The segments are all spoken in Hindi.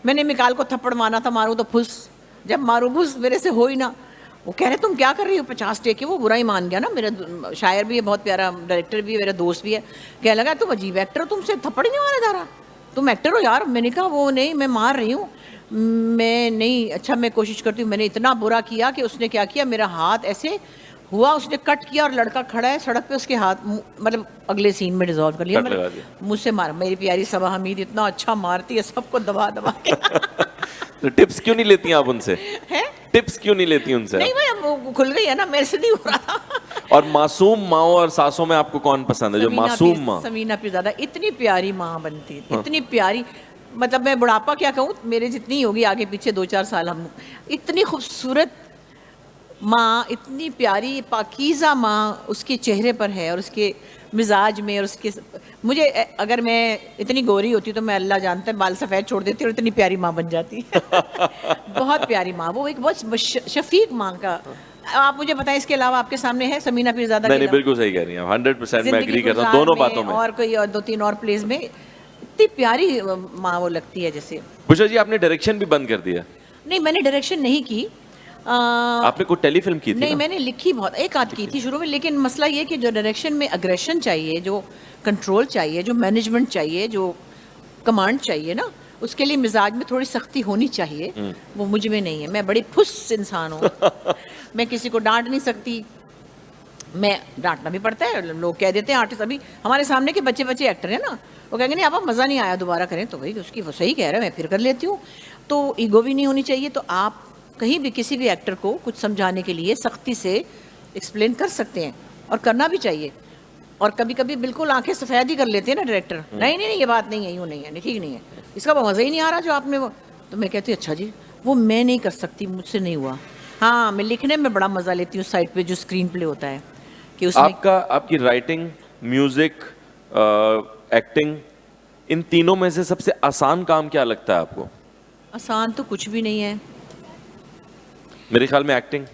मैंने मिकाल को थप्पड़ मारा था, मारूं तो फुस, जब मारूं फुस, मेरे से हो ही ना। वो कह रहे तुम क्या कर रही हो 50 टेक के, वो बुरा ही मान गया ना। मेरा शायर भी है, बहुत प्यारा डायरेक्टर भी है, मेरा दोस्त भी है। कहने लगा तुम अजीब एक्टर हो, तुमसे थप्पड़ ही नहीं मारा जा रहा, तुम एक्टर हो यार। मैंने कहा वो नहीं, मैं मार रही हूँ, मैं नहीं, अच्छा मैं कोशिश करती हूँ। मैंने इतना बुरा किया कि उसने क्या किया, मेरा हाथ ऐसे हुआ, उसने कट किया और लड़का खड़ा है सड़क पे, उसके हाथ मतलब अगले सीन में डिजॉल्व कर लिया। कट लगा दिया। मुझसे मारा। मेरी प्यारी सबा हमीद इतना अच्छा मारती है सबको दबा दबा के। तो टिप्स क्यों नहीं लेती आप उनसे? है? टिप्स क्यों नहीं लेती उनसे नहीं आप? भाई, अब वो खुल गई है ना, मेरे से नहीं हो रहा था। और मासूम माओ और सासों में आपको कौन पसंद है, जो मासूम माँ? समीना पिज़ादा इतनी प्यारी माँ बनती थी, हाँ। इतनी प्यारी, मतलब मैं बुढ़ापा क्या कहूँ, मेरे जितनी ही होगी, आगे पीछे 2-4 साल हम। इतनी खूबसूरत माँ, इतनी प्यारी पाकीज़ा माँ उसके चेहरे पर है और उसके मिजाज में और उसके। मुझे अगर मैं इतनी गोरी होती तो मैं, अल्लाह जानता है, बाल सफ़ेद छोड़ देती और इतनी प्यारी माँ बन जाती। बहुत प्यारी माँ, वो एक बहुत शफीक माँ का। आप मुझे बताएं, इसके अलावा आपके सामने है समीना पीरज़ादा? नहीं नहीं, बिल्कुल सही कह रही हैं, 100% मैं एग्री करता हूँ दोनों बातों में। और कोई और 2-3 और प्लेस में इतनी प्यारी माँ वो लगती है जैसे। बुशरा जी, आपने डायरेक्शन भी बंद कर दिया? नहीं, मैंने डायरेक्शन नहीं की। आपने कोई टेलीफिल्म की थी नहीं, ना? मैंने लिखी बहुत, एक आध की थी शुरू में, लेकिन मसला ये कि जो डायरेक्शन में अग्रेशन चाहिए, जो कंट्रोल चाहिए, जो मैनेजमेंट चाहिए, जो कमांड चाहिए ना, उसके लिए मिजाज में थोड़ी सख्ती होनी चाहिए, वो मुझ में नहीं है। मैं बड़ी फुस इंसान हूँ। मैं किसी को डांट नहीं सकती। मैं डांटना भी पड़ता है, लोग कह देते हैं आर्टिस्ट, अभी हमारे सामने के बच्चे बच्चे एक्टर हैं ना, वो कहेंगे नहीं आप मज़ा नहीं आया, दोबारा करें, तो भाई उसकी वो सही कह रहा है, मैं फिर कर लेती हूँ। तो ईगो भी नहीं होनी चाहिए। तो आप कहीं भी किसी भी एक्टर को कुछ समझाने के लिए सख्ती से एक्सप्लेन कर सकते हैं, और करना भी चाहिए। और कभी कभी बिल्कुल आंखें सफ़ेद ही कर लेते हैं ना डायरेक्टर, नहीं नहीं नहीं ये बात नहीं है, यूँ नहीं है, नहीं ठीक नहीं है, इसका वो मज़ा ही नहीं आ रहा जो आपने वो। तो मैं कहती हूँ अच्छा जी, वो मैं नहीं कर सकती, मुझसे नहीं हुआ। हाँ, मैं लिखने में बड़ा मज़ा लेती हूँ साइड पे जो स्क्रीन प्ले होता है कि उसमें। आपकी राइटिंग, म्यूजिक, एक्टिंग, इन तीनों में से सबसे आसान काम क्या लगता है आपको? आसान तो कुछ भी नहीं है। मेरे ख्याल में एक्टिंग।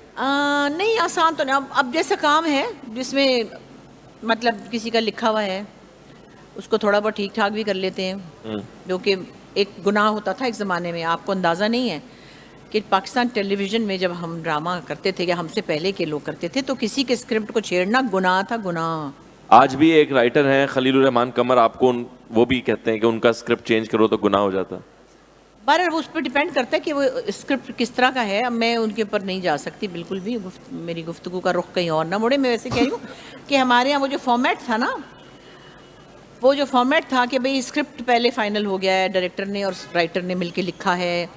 नहीं, आसान तो नहीं। अब जैसा काम है जिसमें मतलब किसी का लिखा हुआ है, उसको थोड़ा बहुत ठीक ठाक भी कर लेते हैं, जो कि एक गुनाह होता था एक ज़माने में। आपको अंदाज़ा नहीं है कि पाकिस्तान टेलीविज़न में जब हम ड्रामा करते थे, या हमसे पहले के लोग करते थे, तो किसी के स्क्रिप्ट को छेड़ना गुनाह था, गुनाह। आज भी एक राइटर हैं खलीलुर रहमान कमर, आपको वो भी कहते हैं कि उनका स्क्रिप्ट चेंज करो तो गुनाह हो जाता। पर उस पर डिपेंड करता है कि वो स्क्रिप्ट किस तरह का है। अब मैं उनके ऊपर नहीं जा सकती बिल्कुल भी, मेरी गुफ्तगू का रुख कहीं और ना मुड़े। मैं वैसे कह रही हूँ कि हमारे यहाँ वो जो फॉर्मेट था ना, वो जो फॉर्मेट था कि भाई स्क्रिप्ट पहले फाइनल हो गया है, डायरेक्टर ने और राइटर ने मिलके लिखा है,